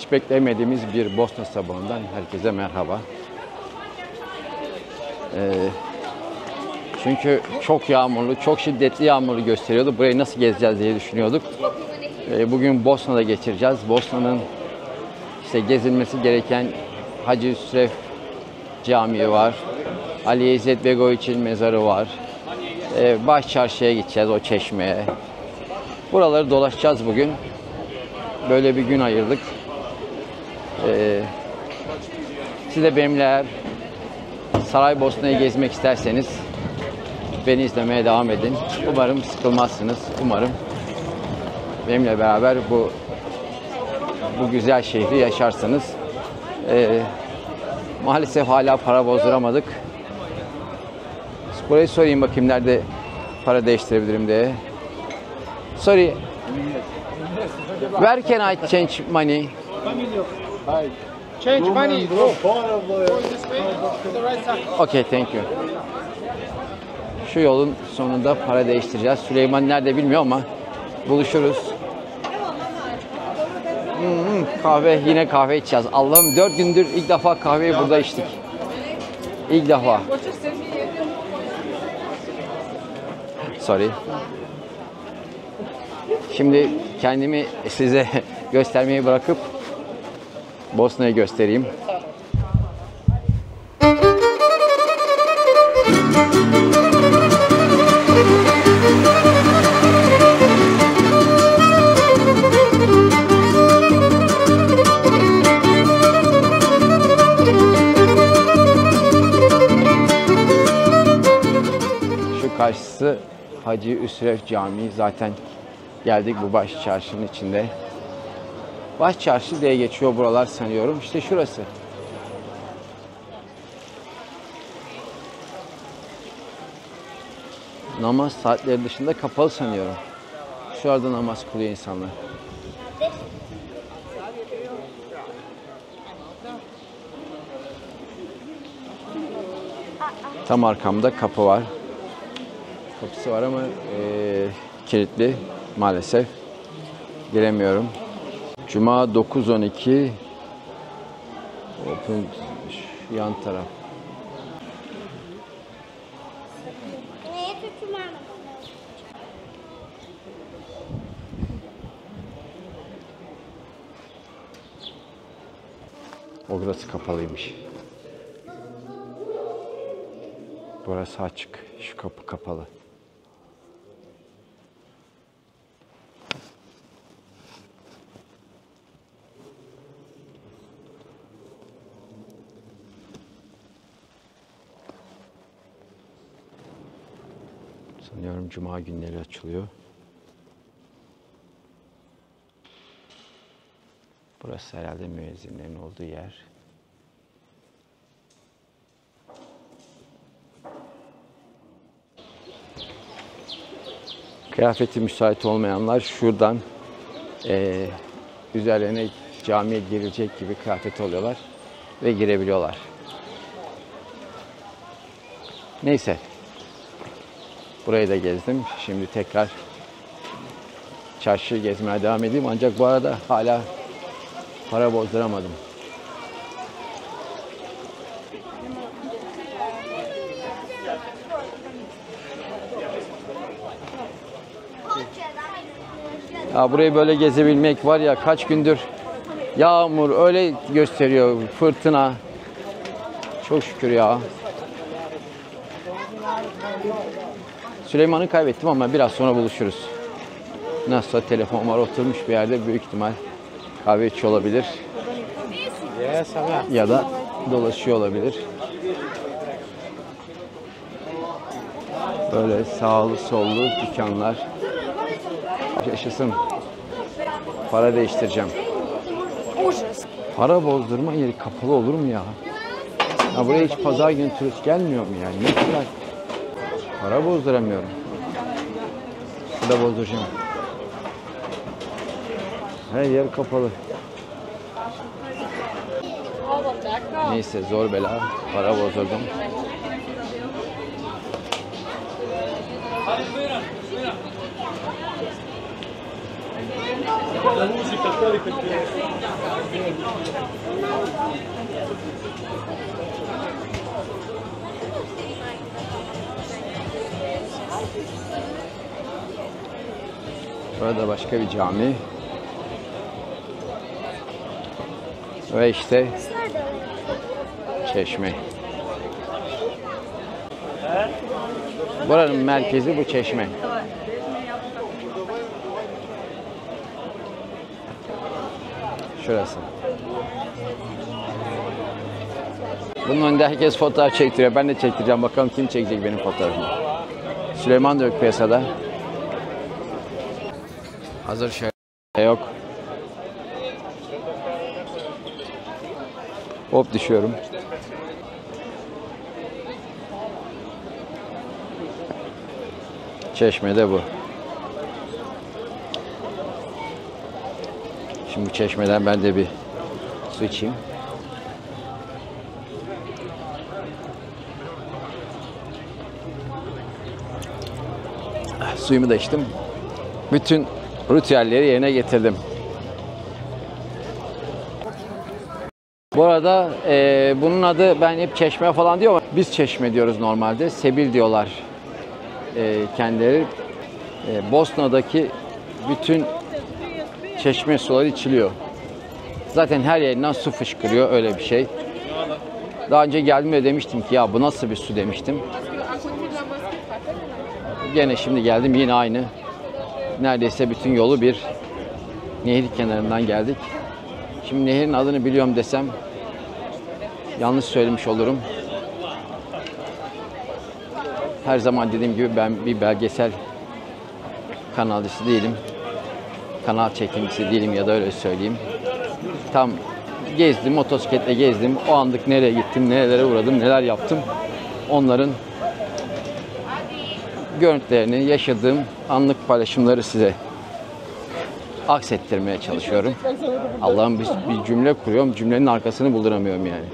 Hiç beklemediğimiz bir Bosna sabahından herkese merhaba. Çünkü çok yağmurlu, çok şiddetli yağmurlu gösteriyordu. Burayı nasıl gezeceğiz diye düşünüyorduk. Bugün Bosna'da geçireceğiz. Bosna'nın işte gezilmesi gereken Hacı Üsref Camii var. Ali İzzet Begoviç'in mezarı var. Baş Çarşı'ya gideceğiz, o çeşmeye. Buraları dolaşacağız bugün. Böyle bir gün ayırdık. Siz de benimle eğer Saraybosna'yı gezmek isterseniz beni izlemeye devam edin. Umarım sıkılmazsınız. Umarım benimle beraber bu güzel şehri yaşarsınız. Maalesef hala para bozduramadık. Burayı sorayım bakayım nerede para değiştirebilirim diye. Sorry. Where can I change money? Change money. Go. Okay, thank you. Şu yolun sonunda para değiştireceğiz. Süleyman nerede bilmiyorum ama buluşuruz. Kahve, yine kahve içeceğiz. Allah'ım 4 gündür ilk defa kahveyi burada içtik. İlk defa. Sorry. Şimdi kendimi size göstermeyi bırakıp Bosna'yı göstereyim. Şu karşısı Hacı Üsref Camii. Zaten geldik bu baş çarşının içinde. Baş çarşı diye geçiyor buralar sanıyorum. İşte şurası. Namaz saatleri dışında kapalı sanıyorum. Şurada namaz kılıyor insanlar. Tam arkamda kapı var. Kapısı var ama kilitli maalesef. Giremiyorum. Cuma 9-12 Open yan taraf. Orası kapalıymış. Burası açık. Şu kapı kapalı. Sanıyorum Cuma günleri açılıyor. Burası herhalde müezzinlerin olduğu yer. Kıyafeti müsait olmayanlar şuradan üzerlerine camiye girilecek gibi kıyafet oluyorlar ve girebiliyorlar. Neyse. Burayı da gezdim. Şimdi tekrar çarşıyı gezmeye devam edeyim. Ancak bu arada hala para bozduramadım. Ya burayı böyle gezebilmek var ya, kaç gündür yağmur öyle gösteriyor, fırtına. Çok şükür ya. Süleyman'ı kaybettim ama biraz sonra buluşuruz. Nasılsa telefon var, oturmuş bir yerde, büyük ihtimal kahve içiyor olabilir. Ya da dolaşıyor olabilir. Böyle sağlı sollu dükkanlar. Yaşasın. Para değiştireceğim. Para bozdurma yeri kapalı olur mu ya? Ya buraya hiç pazar günü turist gelmiyor mu yani? Ne kadar para bozduramıyorum. Şurada bozduracağım. Her yer kapalı. Neyse, zor bela para bozdurdum. Burada başka bir cami. Ve işte çeşme. Buranın merkezi bu çeşme. Şurası. Bunun önünde herkes fotoğraf çektiriyor. Ben de çektireceğim. Bakalım kim çekecek benim fotoğrafımı. Süleyman da yok piyasada. Hazır şey yok. Hop düşüyorum. Çeşmede bu. Şimdi bu çeşmeden ben de bir su içeyim. Suyumu da içtim. Bütün ritüelleri yerine getirdim. Bu arada bunun adı, ben hep çeşme falan diyor ama biz çeşme diyoruz normalde. Sebil diyorlar kendileri. Bosna'daki bütün çeşme suları içiliyor. Zaten her yerinden su fışkırıyor, öyle bir şey. Daha önce geldiğimde demiştim ki ya bu nasıl bir su demiştim. Gene şimdi geldim, yine aynı. Neredeyse bütün yolu bir nehir kenarından geldik. Şimdi nehirin adını biliyorum desem yanlış söylemiş olurum. Her zaman dediğim gibi ben bir belgesel kanalcısı değilim. Kanal çekimcisi değilim ya da öyle söyleyeyim. Tam gezdim, motosikletle gezdim. O anlık nereye gittim, nerelere uğradım, neler yaptım. Onların görüntülerini, yaşadığım anlık paylaşımları size aksettirmeye çalışıyorum. Allah'ım bir cümle kuruyorum, cümlenin arkasını bulduramıyorum yani.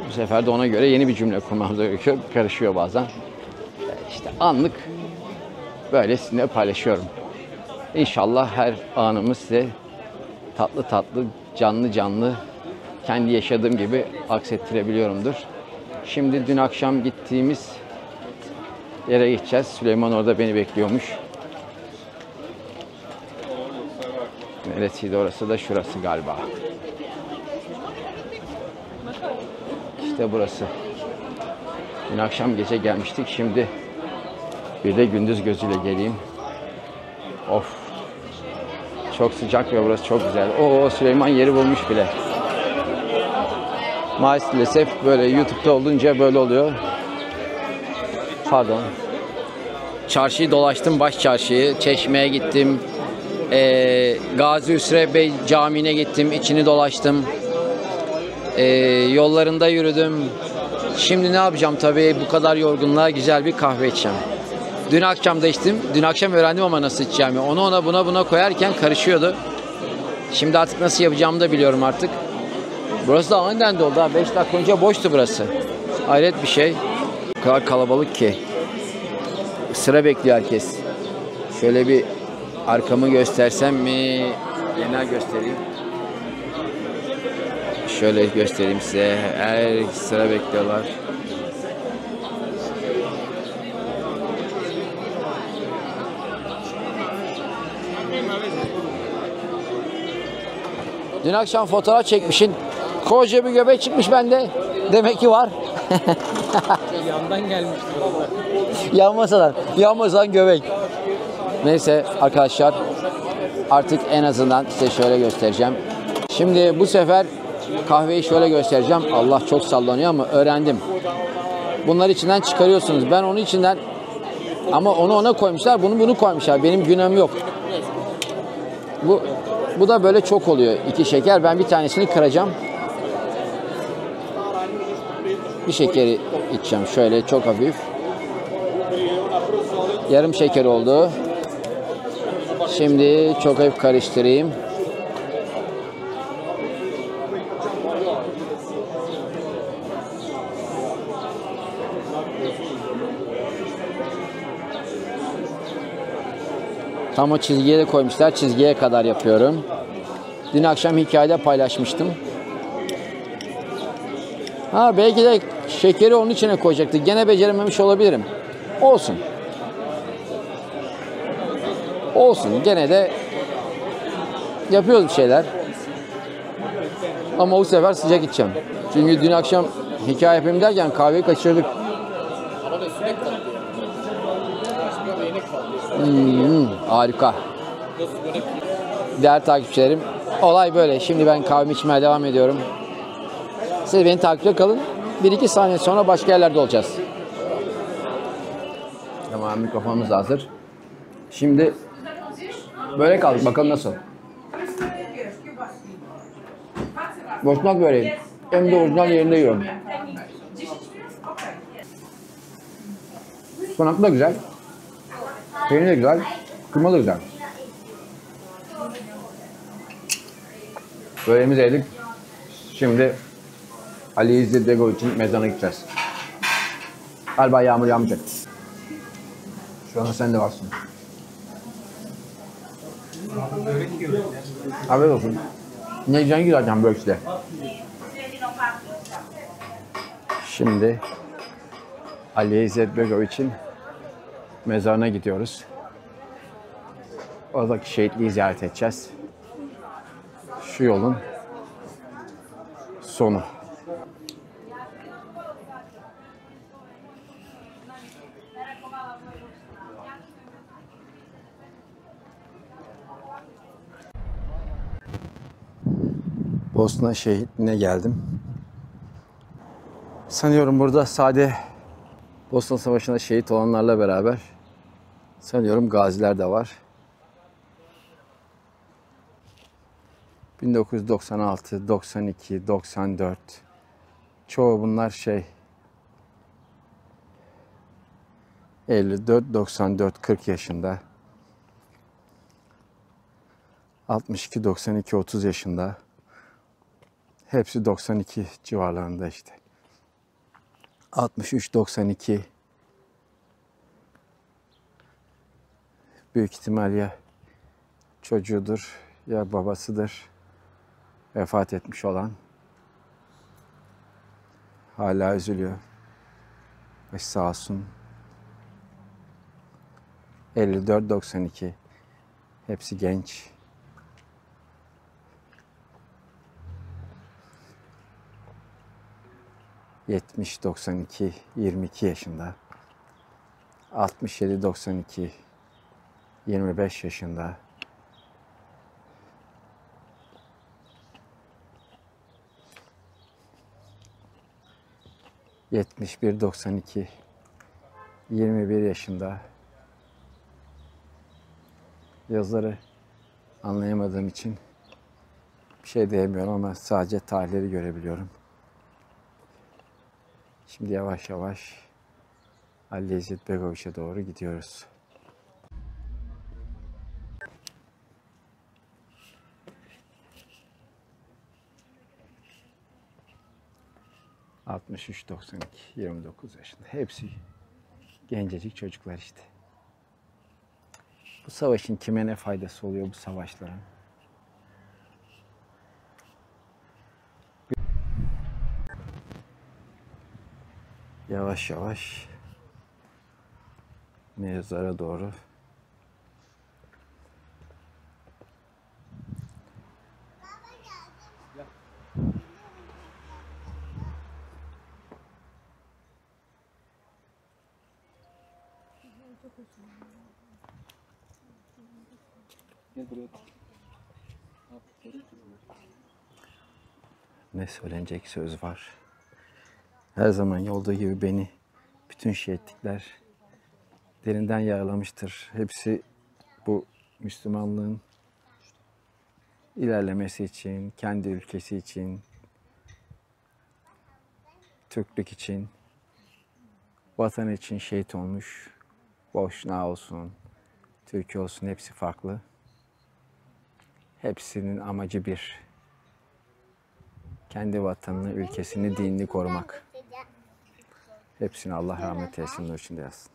Bu sefer de ona göre yeni bir cümle kurmam gerekiyor. Karışıyor bazen. İşte anlık böyle sizinle paylaşıyorum. İnşallah her anımı size tatlı tatlı, canlı canlı, kendi yaşadığım gibi aksettirebiliyorumdur. Şimdi dün akşam gittiğimiz yere gideceğiz. Süleyman orada beni bekliyormuş. Neresiydi orası da? Şurası galiba. İşte burası. Dün akşam gece gelmiştik. Şimdi bir de gündüz gözüyle geleyim. Of. Çok sıcak ve burası çok güzel. Oo, Süleyman yeri bulmuş bile. Maalesef böyle YouTube'da olunca böyle oluyor. Pardon. Çarşıyı dolaştım, baş çarşıyı. Çeşme'ye gittim. Gazi Hüsrev Bey Camii'ne gittim. İçini dolaştım. Yollarında yürüdüm. Şimdi ne yapacağım tabii, bu kadar yorgunluğa güzel bir kahve içeceğim. Dün akşam da içtim. Dün akşam öğrendim ama nasıl içeceğimi. Onu ona buna koyarken karışıyordu. Şimdi artık nasıl yapacağımı da biliyorum artık. Burası da aniden doldu. 5 dakika önce boştu burası. Hayret bir şey. O kadar kalabalık ki. Sıra bekliyor herkes. Şöyle bir arkamı göstersem mi? Genel göstereyim. Şöyle göstereyim size. Her sıra bekliyorlar. Dün akşam fotoğraf çekmişsin. Koca bir göbek çıkmış bende. Demek ki var. Yandan gelmiştir orada. Yanmasadan göbek. Neyse arkadaşlar, artık en azından size şöyle göstereceğim. Şimdi bu sefer kahveyi şöyle göstereceğim. Allah, çok sallanıyor ama öğrendim. Bunları içinden çıkarıyorsunuz. Ben onu içinden, ama onu ona koymuşlar, bunu koymuşlar. Benim günahım yok. Bu da böyle çok oluyor. 2 şeker. Ben bir tanesini kıracağım. Bir şekeri içeceğim. Şöyle çok hafif. Yarım şeker oldu. Şimdi çok hafif karıştırayım. Tam o çizgiye de koymuşlar. Çizgiye kadar yapıyorum. Dün akşam hikayede paylaşmıştım. Ha belki de şekeri onun içine koyacaktı. Gene becerememiş olabilirim. Olsun. Olsun. Gene de yapıyoruz bir şeyler. Ama bu sefer sıcak içeceğim. Çünkü dün akşam hikaye yapayım derken kahveyi kaçırdık. Harika. Değerli takipçilerim, olay böyle. Şimdi ben kahvemi içmeye devam ediyorum. Siz beni takipte kalın. 1-2 saniye sonra başka yerlerde olacağız. Tamam, mikrofonumuz da hazır. Şimdi böyle kaldık. Bakalım nasıl. Boşnak böreği. Hem de orijinal yerinde yiyorum. Ispanaklı da güzel. Peynir de güzel. Kıyma da güzel. Böreğimizi yedik. Şimdi Ali İzzet Begoviç'in mezarına gideceğiz. Galiba yağmur yağmayacak. Şu anda sen de varsın. Haber olsun. Ne güzel zaten börek işte. Şimdi Ali İzzet Begoviç'in mezarına gidiyoruz. Oradaki şehitliği ziyaret edeceğiz. Şu yolun sonu. Bosna şehitliğine geldim. Sanıyorum burada sade Bosna Savaşı'nda şehit olanlarla beraber sanıyorum gaziler de var. 1996, 92, 94 çoğu bunlar 54, 94, 40 yaşında. 62, 92, 30 yaşında. Hepsi 92 civarlarında işte. 63, 92 büyük ihtimal ya çocuğudur ya babasıdır vefat etmiş olan. Hala üzülüyor. Baş sağ olsun. 54, 92 hepsi genç. ...70, 92, 22 yaşında. 67, 92, 25 yaşında. ...71, 92, 21 yaşında. Yazıları anlayamadığım için bir şey diyemiyorum ama sadece tarihleri görebiliyorum. Şimdi yavaş yavaş Ali İzzet Begoviç'e doğru gidiyoruz. ...63, 92, 29 yaşında. Hepsi gencecik çocuklar işte. Bu savaşın kime ne faydası oluyor bu savaşların? Yavaş yavaş mezara doğru ne söylenecek söz var. Her zaman olduğu gibi beni bütün şehitlikler derinden yaralamıştır. Hepsi bu Müslümanlığın ilerlemesi için, kendi ülkesi için, Türklük için, vatan için şehit olmuş. Boşnak olsun, Türkiye olsun hepsi farklı. Hepsinin amacı bir. Kendi vatanını, ülkesini, dinini korumak. Hepsine Allah rahmet eylesin, nur içinde yatsın.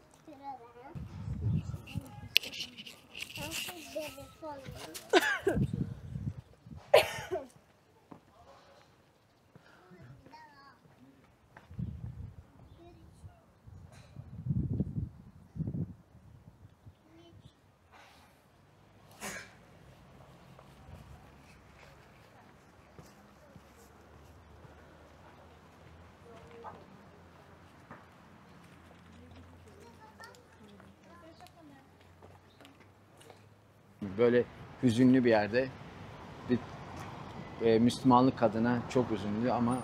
Böyle hüzünlü bir yerde bir Müslümanlık adına çok üzünlü ama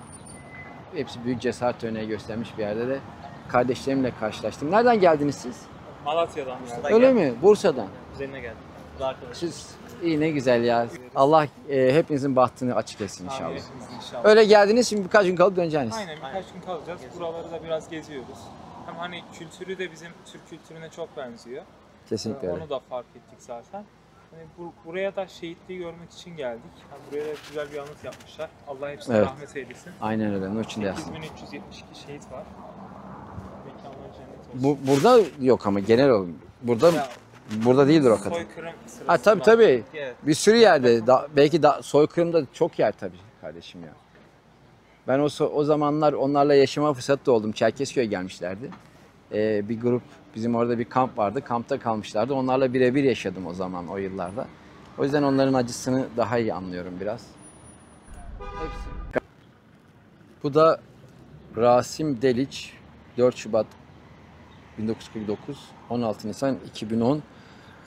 hepsi büyük cesaret örneği göstermiş bir yerde de kardeşlerimle karşılaştım. Nereden geldiniz siz? Malatya'dan yani. Öyle mi? Bursa'dan. Üzerine geldim. Bu da arkadaşım. Siz iyi ne güzel ya. Allah hepinizin bahtını açık etsin inşallah. Amin. İnşallah. Öyle geldiniz şimdi birkaç gün kalıp döneceksiniz. Aynen birkaç gün kalacağız. Buraları da biraz geziyoruz. Hem hani kültürü de bizim Türk kültürüne çok benziyor. Kesinlikle öyle. Onu da fark ettik zaten. Hani buraya da şehitliği görmek için geldik. Hani buraya da güzel bir anıt yapmışlar. Allah hepsine Evet. rahmet eylesin. Aynen öyle. Onun için de yazdım. 8372 şehit var. Mekanları cennet olsun. Burada yok ama genel olarak. Burada Ya, burada değildir o kadar. soykırım sırasında. Ha tabii. Evet. Bir sürü yerde. Belki soykırımda çok yer tabii kardeşim ya. Ben o zamanlar onlarla yaşama fırsatı da oldum. Çerkezköy'e gelmişlerdi. Bir grup, bizim orada bir kamp vardı. Kampta kalmışlardı. Onlarla birebir yaşadım o zaman, o yıllarda. O yüzden onların acısını daha iyi anlıyorum biraz. Hepsi. Bu da Rasim Deliç, 4 Şubat 1949, 16 Nisan 2010.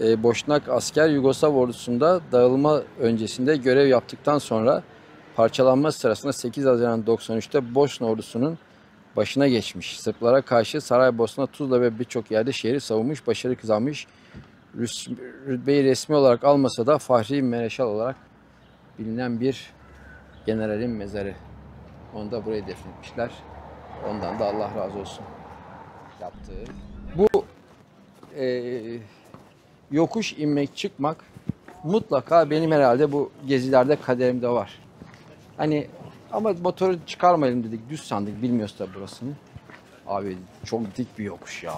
Boşnak asker Yugoslav ordusunda dağılma öncesinde görev yaptıktan sonra parçalanma sırasında 8 Haziran 93'te Bosna ordusunun başına geçmiş. Sırplara karşı Saraybosna, Tuzla ve birçok yerde şehri savunmuş, başarı kazanmış. Rütbeyi resmi olarak almasa da Fahri Mereşal olarak bilinen bir generalin mezarı. Onu da buraya defnetmişler. Ondan da Allah razı olsun yaptığı. Bu yokuş inmek çıkmak mutlaka benim herhalde bu gezilerde kaderimde var. Hani ama motoru çıkarmayalım dedik, düz sandık, bilmiyoruz da burasını. Abi çok dik bir yokuş ya.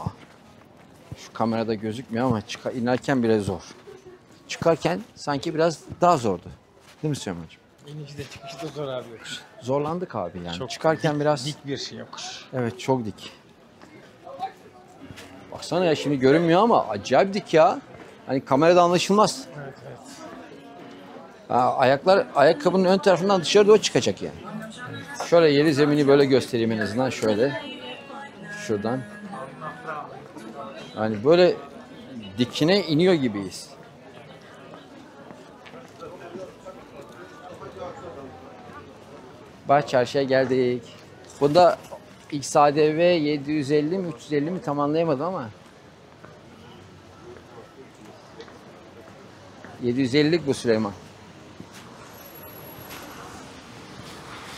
Şu kamerada gözükmüyor ama inerken bile zor. Çıkarken sanki biraz daha zordu. Değil mi Süleyman'cığım? İnişte çıkışta zor abi yokuş. Zorlandık abi yani. Çok Çıkarken biraz... Dik bir şey yokuş. Evet, çok dik. Baksana ya, şimdi görünmüyor ama acayip dik ya. Hani kamerada anlaşılmaz. Evet. Ha, ayakkabının ön tarafından dışarı doğru çıkacak yani. Şöyle yeri zemini böyle göstereyim en azından, şöyle. Şuradan. Yani böyle dikine iniyor gibiyiz. Bahçeşehir'e geldik. Bu da XADV 750 mi 350 mi tam anlayamadım ama 750'lik bu Süleyman.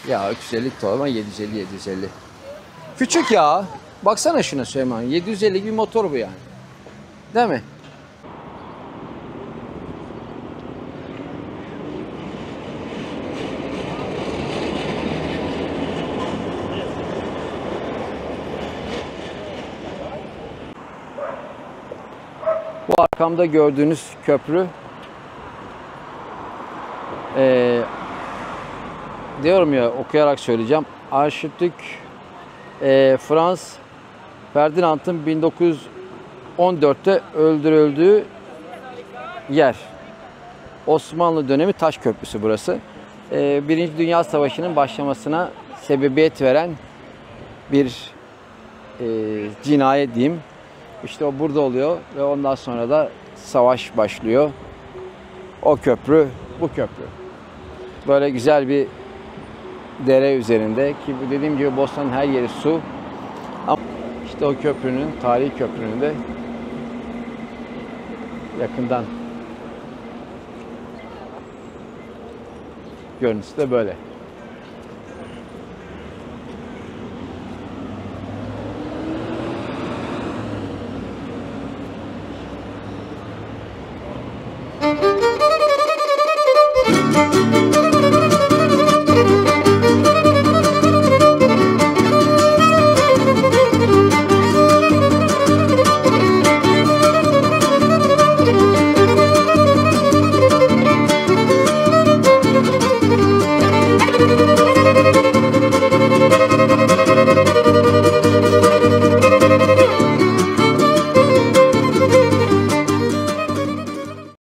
Ya 350'lik de var ama 750. Küçük ya. Baksana şuna Süleyman. 750'lik bir motor bu yani. Değil mi? Bu arkamda gördüğünüz köprü diyorum ya, okuyarak söyleyeceğim. Arşidük Frans Ferdinand'ın 1914'te öldürüldüğü yer. Osmanlı dönemi taş köprüsü burası. Birinci Dünya Savaşı'nın başlamasına sebebiyet veren bir cinayet diyeyim. İşte o burada oluyor ve ondan sonra da savaş başlıyor. O köprü, bu köprü. Böyle güzel bir dere üzerinde ki dediğim gibi Bosna'nın her yeri su. Ama işte o köprünün, tarihi köprünün de yakından görüntüsü de böyle.